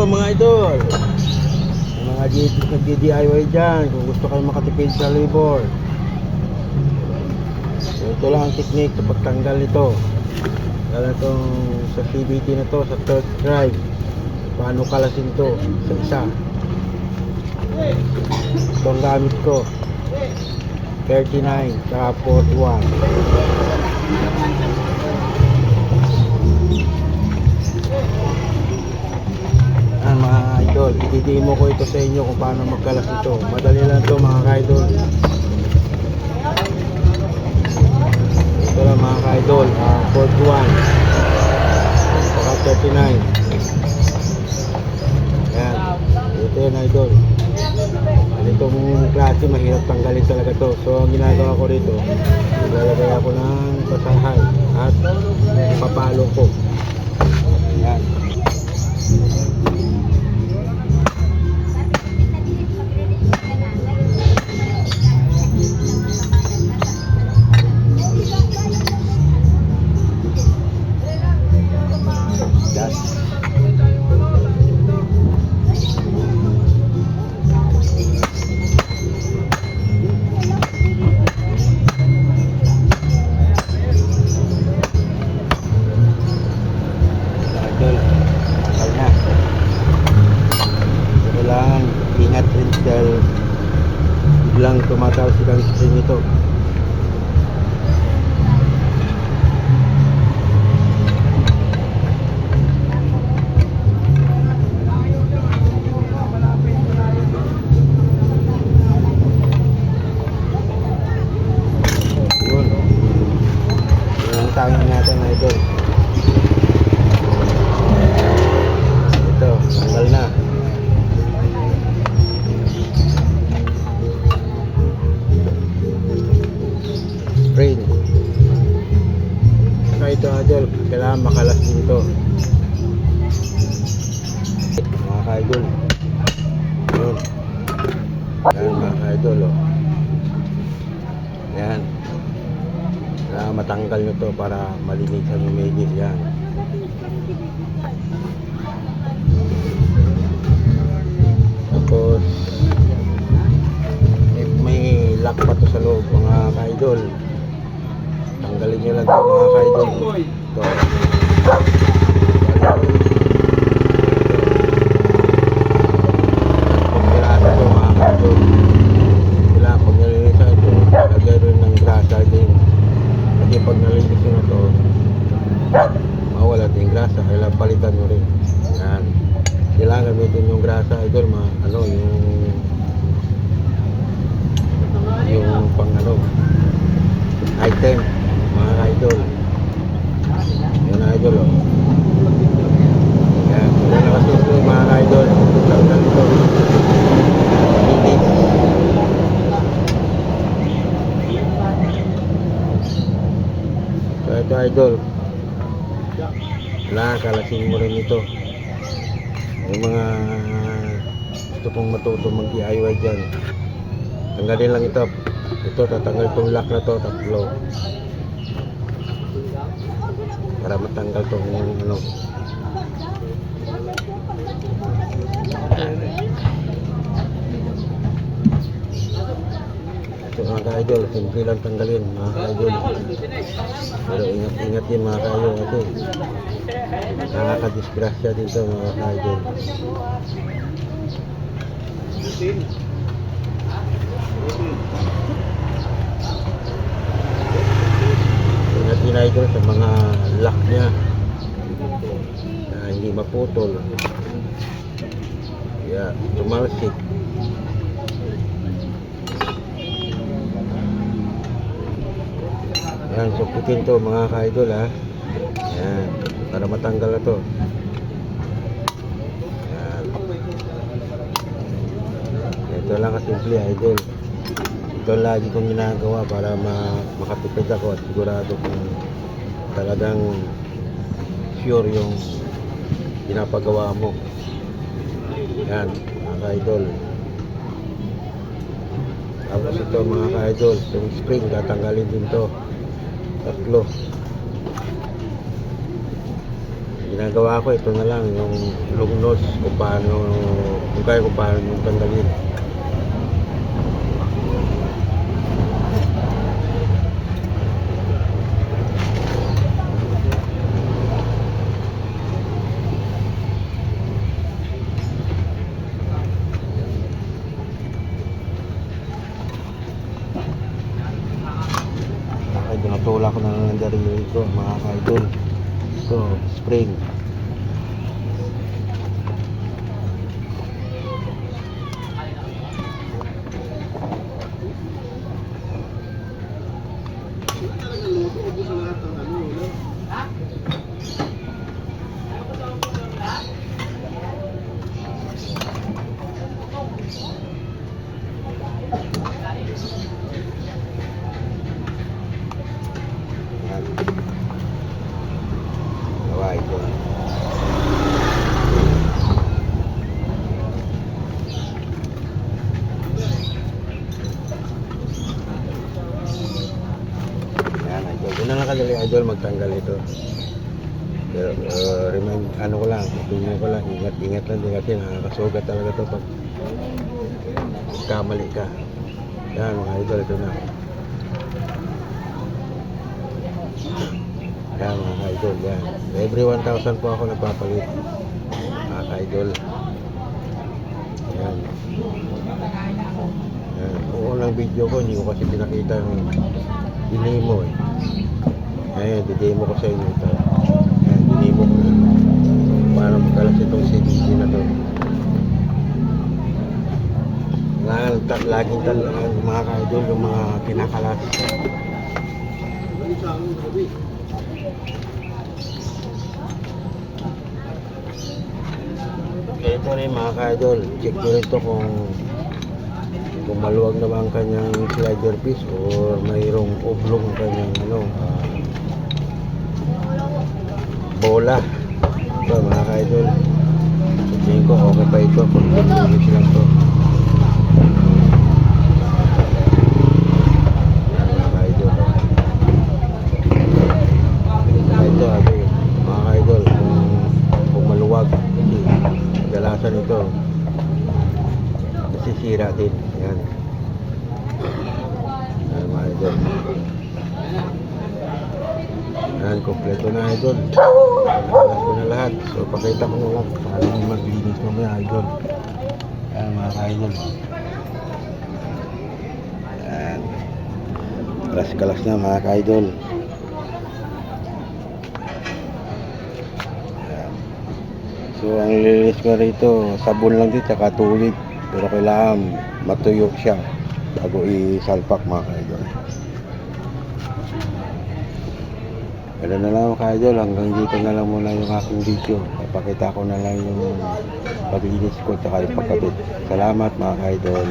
mga idol, mga nag-DIY dyan, kung gusto kayo makatipid sa labor, ito lang ang technique sa pagtanggal nito. Lalo itong sa CVT na to, sa third drive, paano kalasin to sa isa. Ito ang gamit ko, 39 saka 41. Mga idol, i-demo ko ito sa inyo kung paano magkalas ito. Madali lang ito mga idol. Ito lang mga idol, 41 saka 39. Ayan, ito yun idol. Itong klase mahirap tanggalin talaga to. So ang ginagawa ko rito, ilalagay ako ng basahan at papalo ko. Ayan. Ingat rin dahil biglang tumataw silang screen nito. Yun. Yun ang tanging natin idol. Ito, tanggal na. Spring. Saka ito idol, kailangan makalas din ito mga ka-idol. Yun. Yan mga ka-idol, oh. Yan. Kailangan matanggal nyo to para malinis ang images. Yan. Tapos may lock pa to sa loob mga ka-idol. Tanggalin nyo lang ito mga ka-idol. Ito. Pagkirasa ito mga ka-idol. Kailangan pag nalinisan ito, lagay rin ng grasa din. Kasi pag nalinis nyo na ito, mawala ito yung grasa. Kailangan palitan nyo rin. Yan. Kailangan gamitin yung grasa idol, yung pang item mga idol. Yan idol, oh. Yan, wala na kasi ito mga idol. Tanggal ito. So ito idol, wala, kalasin mo rin ito. Yung mga gusto pong matuto mag-DIY dyan, tanggalin lang ito. Ito, tatanggal itong lock na to, tatlo, para matanggal itong ito mga ka-idol, simple lang tanggalin mga ka-idol. Pero ingat-ingat yun mga ka-idol, kasi nakakadisgrasya dito mga ka-idol. Ingat-ingat idol sa mga lock nya na hindi maputol. Yeah, tumalsik. Yan, sukutin to mga ka-idol, ha. Yan, para matanggal na to. Yan. Ito lang kasimple idol. Ito lagi kong ginagawa para makatipid ako at sigurado kung talagang sure yung pinapagawa mo. Yan mga ka-idol. Tapos ito mga ka-idol, itong spring tatanggalin din to, tatlo. ginagawa ko ito na lang yung long nose kung kaya ko paano yung tanggalin. Natulak ko na ng darili ko mga kaidol. Ito, spring. Gawa ito. Yan, idol. Yun na lang kadali, idol, magtanggal ito. Pero, ano ko lang, opinion ko lang, ingat lang din kasi nakakasugat talaga ito pag kamali ka. Yan, mga idol, ito na. Yan mga idol, yan. Every 1,000 po ako nagpapalit. Mga idol. Yan. Yan. Kung unang video ko, hindi ko kasi pinakita yung dinemo eh. Ayan, didemo ko sa inyo ito. Ayan, dinemo ko na. Para magkalas itong CDG na to. Laging talaan mga idol yung mga kinakalas. Ito rin mga ka-idol, check nyo rin ito kung maluwag na ba ang kanyang slider piece or mayroong oblong ang kanyang bola. Ito mga ka-idol, tingin ko okay pa ito kung finish lang ito. Mga ka-idol, ito mga ka-idol, kung maluwag, kadalasan ito nasisira din. Yan. Yan mga idol. Yan, kompleto na idol. Nakalas ko na lahat. So pakita ko na lang paano maglinis mamaya idol. Yan mga idol. Yan. Kalas-kalas na mga idol. So ang nilinis ko rito, sabon lang dito, saka tubig. Pero kailangan matuyo siya bago isalpak mga ka-idol. Ganoon na lang mga ka-idol, hanggang dito na lang muna yung aking video. Papakita ko na lang yung paglinis ko at saka yung pagkabit. Salamat mga ka-idol.